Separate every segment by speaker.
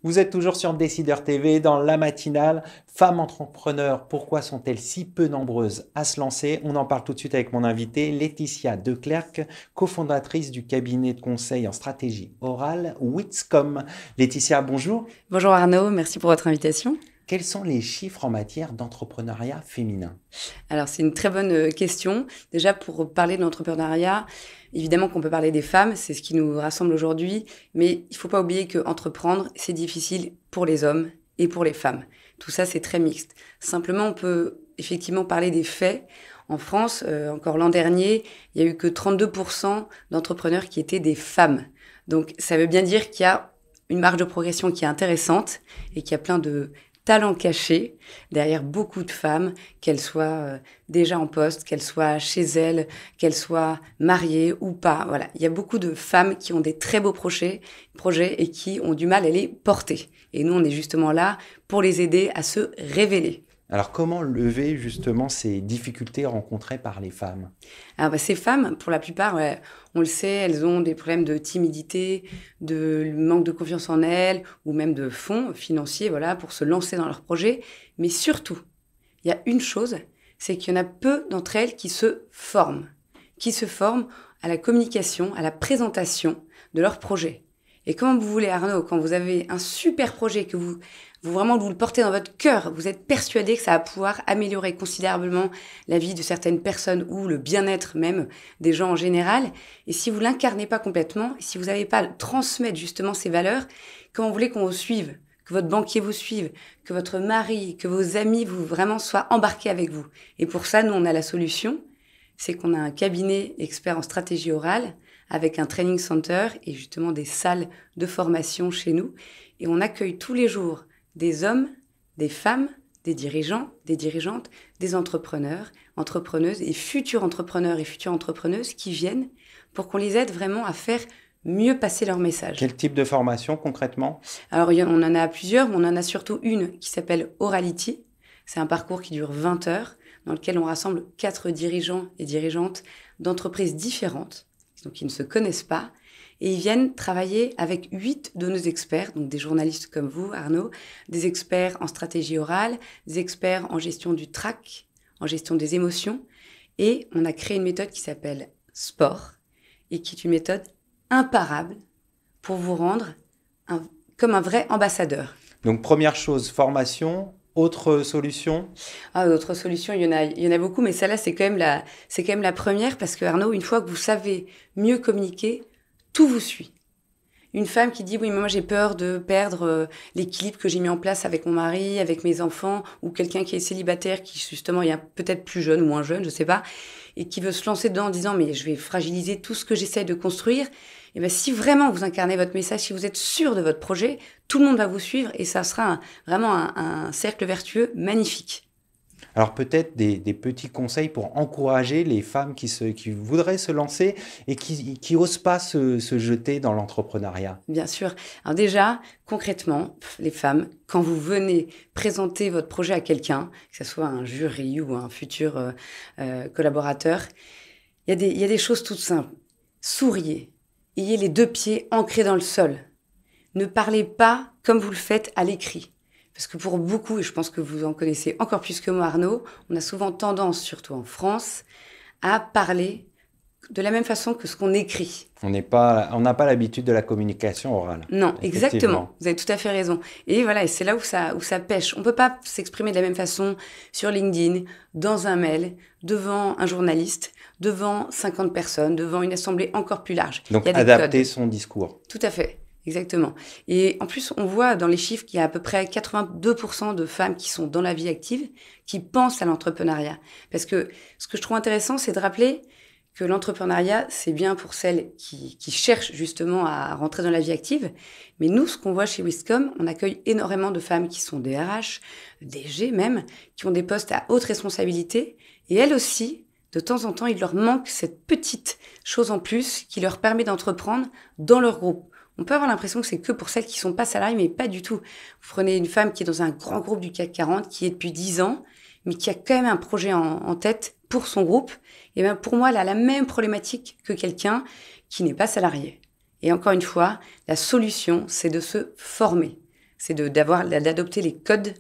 Speaker 1: Vous êtes toujours sur Décideur TV dans la matinale. Femmes entrepreneurs, pourquoi sont-elles si peu nombreuses à se lancer? On en parle tout de suite avec mon invitée, Laetitia Declercq, cofondatrice du cabinet de conseil en stratégie orale Witscom. Laetitia, bonjour.
Speaker 2: Bonjour Arnaud, merci pour votre invitation.
Speaker 1: Quels sont les chiffres en matière d'entrepreneuriat féminin?
Speaker 2: Alors c'est une très bonne question. Déjà pour parler de l'entrepreneuriat, évidemment qu'on peut parler des femmes, c'est ce qui nous rassemble aujourd'hui, mais il ne faut pas oublier que entreprendre, c'est difficile pour les hommes et pour les femmes. Tout ça, c'est très mixte. Simplement, on peut effectivement parler des faits. En France, encore l'an dernier, il n'y a eu que 32% d'entrepreneurs qui étaient des femmes. Donc ça veut bien dire qu'il y a une marge de progression qui est intéressante et qu'il y a plein de talent caché derrière beaucoup de femmes, qu'elles soient déjà en poste, qu'elles soient chez elles, qu'elles soient mariées ou pas. Voilà, il y a beaucoup de femmes qui ont des très beaux projets et qui ont du mal à les porter. Et nous, on est justement là pour les aider à se révéler.
Speaker 1: Alors, comment lever justement ces difficultés rencontrées par les femmes?
Speaker 2: Ces femmes, pour la plupart, ouais, on le sait, elles ont des problèmes de timidité, de manque de confiance en elles, ou même de fonds financiers, voilà, pour se lancer dans leur projet. Mais surtout, il y a une chose, c'est qu'il y en a peu d'entre elles qui se forment à la communication, à la présentation de leur projet. Et comment vous voulez, Arnaud, quand vous avez un super projet que vous vraiment vous le portez dans votre cœur, vous êtes persuadé que ça va pouvoir améliorer considérablement la vie de certaines personnes ou le bien-être même des gens en général. Et si vous l'incarnez pas complètement, si vous n'avez pas à transmettre justement ces valeurs, comment vous voulez qu'on vous suive, que votre banquier vous suive, que votre mari, que vos amis vous vraiment soient embarqués avec vous? Et pour ça, nous, on a la solution, c'est qu'on a un cabinet expert en stratégie orale avec un training center et justement des salles de formation chez nous. Et on accueille tous les jours des hommes, des femmes, des dirigeants, des dirigeantes, des entrepreneurs, entrepreneuses et futurs entrepreneurs et futures entrepreneuses qui viennent pour qu'on les aide vraiment à faire mieux passer leur message.
Speaker 1: Quel type de formation concrètement?
Speaker 2: Alors, on en a plusieurs, mais on en a surtout une qui s'appelle Orality. C'est un parcours qui dure 20 heures, dans lequel on rassemble 4 dirigeants et dirigeantes d'entreprises différentes, donc qui ne se connaissent pas, et ils viennent travailler avec 8 de nos experts, donc des journalistes comme vous, Arnaud, des experts en stratégie orale, des experts en gestion du trac, en gestion des émotions. Et on a créé une méthode qui s'appelle Sport et qui est une méthode imparable pour vous rendre comme un vrai ambassadeur.
Speaker 1: Donc, première chose, formation. Autre solution?
Speaker 2: D'autres solutions, il y en a beaucoup, mais celle-là, c'est quand même la première parce que Arnaud, une fois que vous savez mieux communiquer, tout vous suit. Une femme qui dit, oui, mais moi j'ai peur de perdre l'équilibre que j'ai mis en place avec mon mari, avec mes enfants, ou quelqu'un qui est célibataire, qui justement est peut-être plus jeune ou moins jeune, je sais pas, et qui veut se lancer dedans en disant, mais je vais fragiliser tout ce que j'essaie de construire. Et bien, si vraiment vous incarnez votre message, si vous êtes sûr de votre projet, tout le monde va vous suivre et ça sera vraiment un cercle vertueux magnifique.
Speaker 1: Alors peut-être des petits conseils pour encourager les femmes qui voudraient se lancer et qui osent pas se jeter dans l'entrepreneuriat.
Speaker 2: Bien sûr. Alors déjà, concrètement, les femmes, quand vous venez présenter votre projet à quelqu'un, que ce soit un jury ou un futur collaborateur, il y a des choses toutes simples. Souriez. Ayez les 2 pieds ancrés dans le sol. Ne parlez pas comme vous le faites à l'écrit. Parce que pour beaucoup, et je pense que vous en connaissez encore plus que moi, Arnaud, on a souvent tendance, surtout en France, à parler de la même façon que ce qu'on écrit.
Speaker 1: On n'a pas l'habitude de la communication orale.
Speaker 2: Non,
Speaker 1: Effectivement.
Speaker 2: exactement. Vous avez tout à fait raison. Et voilà, et c'est là où ça pêche. On ne peut pas s'exprimer de la même façon sur LinkedIn, dans un mail, devant un journaliste, devant 50 personnes, devant une assemblée encore plus large.
Speaker 1: Donc
Speaker 2: Il y a des
Speaker 1: adapter
Speaker 2: codes.
Speaker 1: son discours.
Speaker 2: Tout à fait. Exactement. Et en plus, on voit dans les chiffres qu'il y a à peu près 82% de femmes qui sont dans la vie active, qui pensent à l'entrepreneuriat. Parce que ce que je trouve intéressant, c'est de rappeler que l'entrepreneuriat, c'est bien pour celles qui cherchent justement à rentrer dans la vie active. Mais nous, ce qu'on voit chez Witscom, on accueille énormément de femmes qui sont DRH, DG même, qui ont des postes à haute responsabilité. Et elles aussi, de temps en temps, il leur manque cette petite chose en plus qui leur permet d'entreprendre dans leur groupe. On peut avoir l'impression que c'est que pour celles qui sont pas salariées, mais pas du tout. Vous prenez une femme qui est dans un grand groupe du CAC 40, qui est depuis 10 ans, mais qui a quand même un projet en tête pour son groupe. Et bien pour moi, elle a la même problématique que quelqu'un qui n'est pas salarié. Et encore une fois, la solution, c'est de se former. c'est d'adopter les codes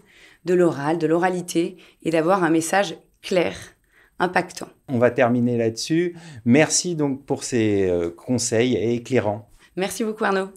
Speaker 2: de l'oral, de l'oralité, et d'avoir un message clair, impactant.
Speaker 1: On va terminer là-dessus. Merci donc pour ces conseils éclairants.
Speaker 2: Merci beaucoup Arnaud.